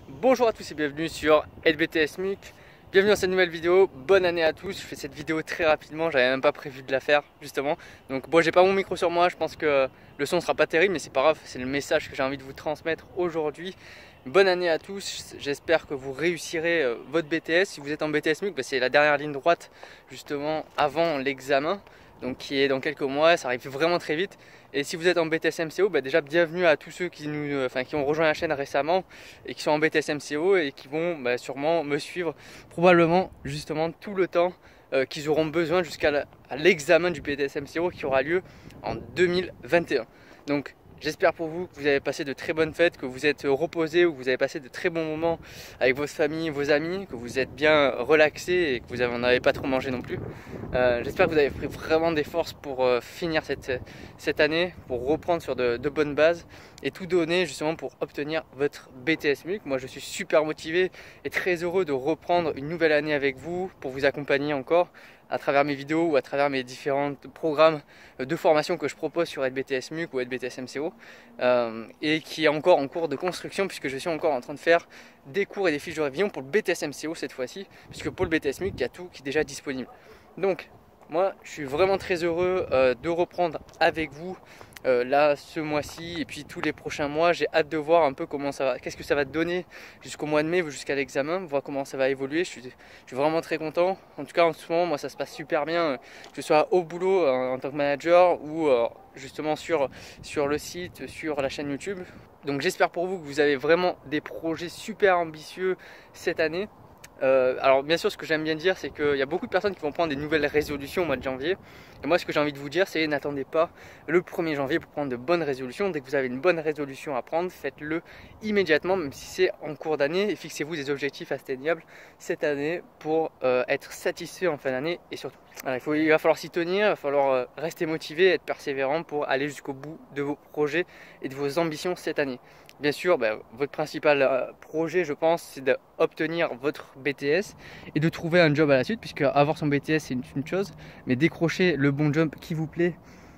Bonjour à tous et bienvenue sur LBTS MUC. Bienvenue dans cette nouvelle vidéo, bonne année à tous. Je fais cette vidéo très rapidement, j'avais même pas prévu de la faire justement. Donc bon, j'ai pas mon micro sur moi, je pense que le son sera pas terrible, mais c'est pas grave, c'est le message que j'ai envie de vous transmettre aujourd'hui. Bonne année à tous, j'espère que vous réussirez votre BTS. Si vous êtes en BTS MUC, c'est la dernière ligne droite justement avant l'examen, donc qui est dans quelques mois, ça arrive vraiment très vite. Et si vous êtes en BTS MCO, déjà bienvenue à tous ceux qui ont rejoint la chaîne récemment et qui sont en BTS MCO et qui vont sûrement me suivre probablement justement tout le temps qu'ils auront besoin jusqu'à l'examen du BTS MCO qui aura lieu en 2021. Donc j'espère pour vous que vous avez passé de très bonnes fêtes, que vous êtes reposés ou que vous avez passé de très bons moments avec votre famille, vos amis, que vous êtes bien relaxés et que vous n'en avez pas trop mangé non plus. J'espère que vous avez pris vraiment des forces pour finir cette année, pour reprendre sur de bonnes bases et tout donner justement pour obtenir votre BTS MUC. Moi je suis super motivé et très heureux de reprendre une nouvelle année avec vous pour vous accompagner encore à travers mes vidéos ou à travers mes différents programmes de formation que je propose sur LBTS MUC ou LBTS MCO et qui est encore en cours de construction puisque je suis encore en train de faire des cours et des fiches de révision pour le BTS MCO cette fois-ci, puisque pour le BTS MUC il y a tout qui est déjà disponible. Donc moi je suis vraiment très heureux de reprendre avec vous là ce mois-ci et puis tous les prochains mois. J'ai hâte de voir un peu comment ça va, qu'est-ce que ça va donner jusqu'au mois de mai, jusqu'à l'examen, voir comment ça va évoluer. Je suis vraiment très content. En tout cas en ce moment moi ça se passe super bien, que ce soit au boulot en tant que manager ou justement sur le site, sur la chaîne YouTube. Donc j'espère pour vous que vous avez vraiment des projets super ambitieux cette année. Alors bien sûr ce que j'aime bien dire c'est qu'il y a beaucoup de personnes qui vont prendre des nouvelles résolutions au mois de janvier. Et moi ce que j'ai envie de vous dire c'est n'attendez pas le 1er janvier pour prendre de bonnes résolutions. Dès que vous avez une bonne résolution à prendre, faites-le immédiatement même si c'est en cours d'année. Et fixez-vous des objectifs atteignables cette année pour être satisfait en fin d'année. Et surtout il va falloir s'y tenir, il va falloir rester motivé, être persévérant pour aller jusqu'au bout de vos projets et de vos ambitions cette année. Bien sûr, votre principal projet, je pense, c'est d'obtenir votre BTS et de trouver un job à la suite, puisque avoir son BTS c'est une chose, mais décrocher le bon job qui vous plaît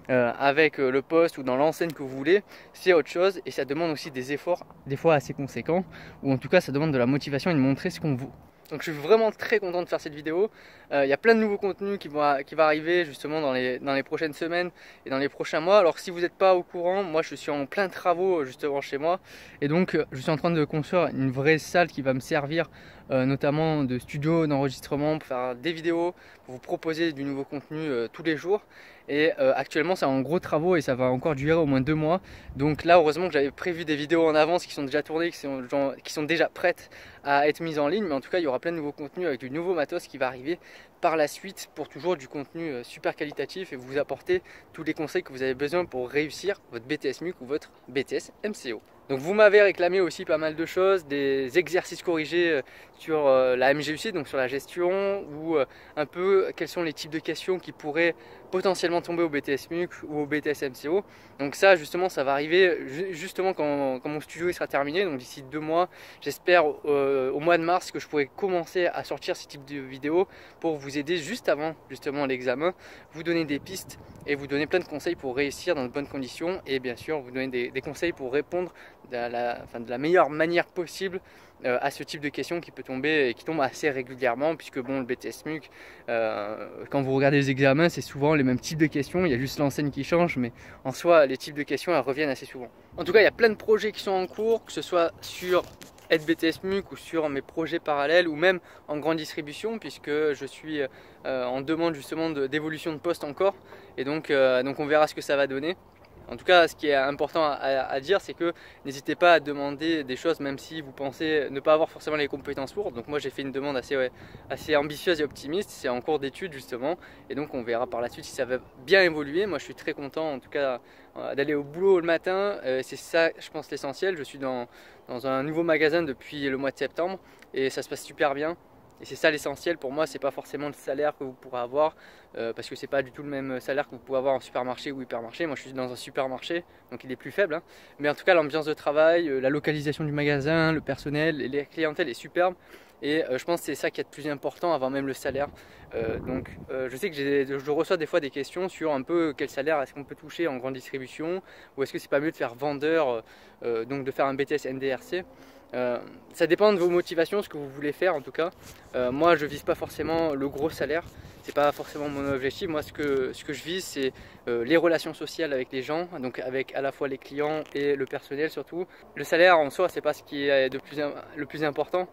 avec le poste ou dans l'enseigne que vous voulez, c'est autre chose et ça demande aussi des efforts, des fois assez conséquents, ou en tout cas ça demande de la motivation et de montrer ce qu'on vaut. Donc je suis vraiment très content de faire cette vidéo. Il y a plein de nouveaux contenus qui vont arriver justement dans les prochaines semaines et dans les prochains mois. Alors si vous n'êtes pas au courant, moi je suis en plein travaux justement chez moi. Et donc je suis en train de construire une vraie salle qui va me servir notamment de studio d'enregistrement pour faire des vidéos, pour vous proposer du nouveau contenu tous les jours. Et actuellement c'est en gros travaux et ça va encore durer au moins 2 mois. Donc là heureusement que j'avais prévu des vidéos en avance qui sont déjà tournées, qui sont déjà prêtes à être mises en ligne. Mais en tout cas il y aura plein de nouveaux contenus avec du nouveau matos qui va arriver par la suite pour toujours du contenu super qualitatif et vous apporter tous les conseils que vous avez besoin pour réussir votre BTS MUC ou votre BTS MCO. Donc vous m'avez réclamé aussi pas mal de choses, des exercices corrigés sur la MGUC, donc sur la gestion, ou un peu quels sont les types de questions qui pourraient potentiellement tomber au BTS MUC ou au BTS MCO. Donc ça justement ça va arriver justement quand mon studio il sera terminé, donc d'ici 2 mois, j'espère au mois de mars que je pourrai commencer à sortir ce type de vidéos pour vous aider juste avant justement l'examen, vous donner des pistes et vous donner plein de conseils pour réussir dans de bonnes conditions et bien sûr vous donner des conseils pour répondre de la meilleure manière possible à ce type de questions qui peut tomber et qui tombe assez régulièrement, puisque bon, le BTS MUC, quand vous regardez les examens, c'est souvent les mêmes types de questions, il y a juste l'enseigne qui change, mais en soi les types de questions elles reviennent assez souvent. En tout cas il y a plein de projets qui sont en cours, que ce soit sur LBTS MUC ou sur mes projets parallèles ou même en grande distribution, puisque je suis en demande justement d'évolution de poste encore, et donc on verra ce que ça va donner. En tout cas, ce qui est important à dire, c'est que n'hésitez pas à demander des choses même si vous pensez ne pas avoir forcément les compétences pour. Donc moi j'ai fait une demande assez ambitieuse et optimiste, c'est en cours d'étude justement. Et donc on verra par la suite si ça va bien évoluer. Moi je suis très content en tout cas d'aller au boulot le matin. C'est ça je pense l'essentiel. Je suis dans un nouveau magasin depuis le mois de septembre et ça se passe super bien. Et c'est ça l'essentiel pour moi, c'est pas forcément le salaire que vous pourrez avoir parce que c'est pas du tout le même salaire que vous pouvez avoir en supermarché ou hypermarché. Moi je suis dans un supermarché donc il est plus faible, hein. Mais en tout cas l'ambiance de travail, la localisation du magasin, le personnel et la clientèle est superbe. Et je pense que c'est ça qui est le plus important avant même le salaire. Je sais que je reçois des fois des questions sur un peu quel salaire est-ce qu'on peut toucher en grande distribution, ou est-ce que c'est pas mieux de faire vendeur, donc de faire un BTS NDRC. Ça dépend de vos motivations, ce que vous voulez faire en tout cas. Moi je vise pas forcément le gros salaire, c'est pas forcément mon objectif. Moi ce que je vise c'est les relations sociales avec les gens, donc avec à la fois les clients et le personnel surtout. Le salaire en soi c'est pas ce qui est le plus important,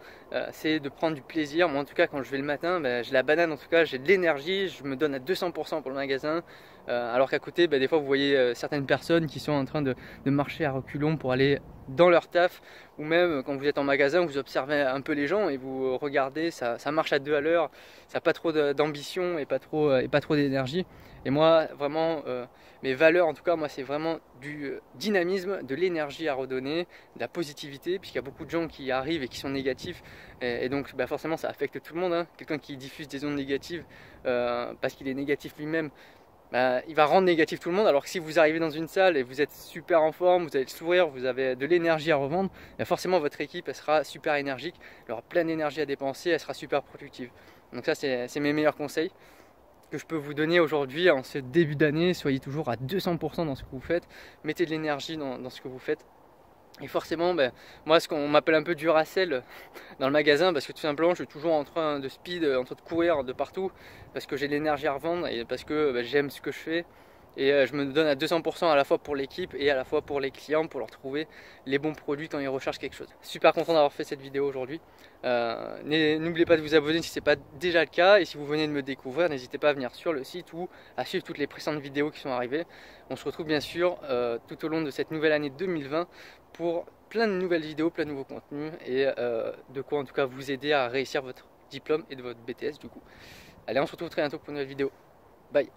c'est de prendre du plaisir. Moi en tout cas quand je vais le matin, j'ai la banane, en tout cas j'ai de l'énergie, je me donne à 200% pour le magasin. Alors qu'à côté des fois vous voyez certaines personnes qui sont en train de marcher à reculons pour aller dans leur taf, ou même quand vous êtes en magasin, vous observez un peu les gens et vous regardez, ça marche à 2 à l'heure, ça n'a pas trop d'ambition et pas trop d'énergie. Et moi vraiment mes valeurs en tout cas, moi c'est vraiment du dynamisme, de l'énergie à redonner, de la positivité, puisqu'il y a beaucoup de gens qui arrivent et qui sont négatifs, et donc forcément ça affecte tout le monde, hein. Quelqu'un qui diffuse des ondes négatives parce qu'il est négatif lui-même, il va rendre négatif tout le monde. Alors que si vous arrivez dans une salle et vous êtes super en forme, vous avez le sourire, vous avez de l'énergie à revendre, forcément votre équipe elle sera super énergique, elle aura plein d'énergie à dépenser, elle sera super productive. Donc ça c'est mes meilleurs conseils que je peux vous donner aujourd'hui en ce début d'année. Soyez toujours à 200% dans ce que vous faites, mettez de l'énergie dans ce que vous faites. Et forcément, moi ce qu'on m'appelle un peu Duracell dans le magasin, parce que tout simplement je suis toujours en train de speed, en train de courir de partout, parce que j'ai de l'énergie à revendre et parce que j'aime ce que je fais. Et je me donne à 200% à la fois pour l'équipe et à la fois pour les clients, pour leur trouver les bons produits quand ils recherchent quelque chose. Super content d'avoir fait cette vidéo aujourd'hui. N'oubliez pas de vous abonner si ce n'est pas déjà le cas. Et si vous venez de me découvrir, n'hésitez pas à venir sur le site ou à suivre toutes les précédentes vidéos qui sont arrivées. On se retrouve bien sûr tout au long de cette nouvelle année 2020 pour plein de nouvelles vidéos, plein de nouveaux contenus et de quoi en tout cas vous aider à réussir votre diplôme et de votre BTS du coup. Allez, on se retrouve très bientôt pour une nouvelle vidéo. Bye.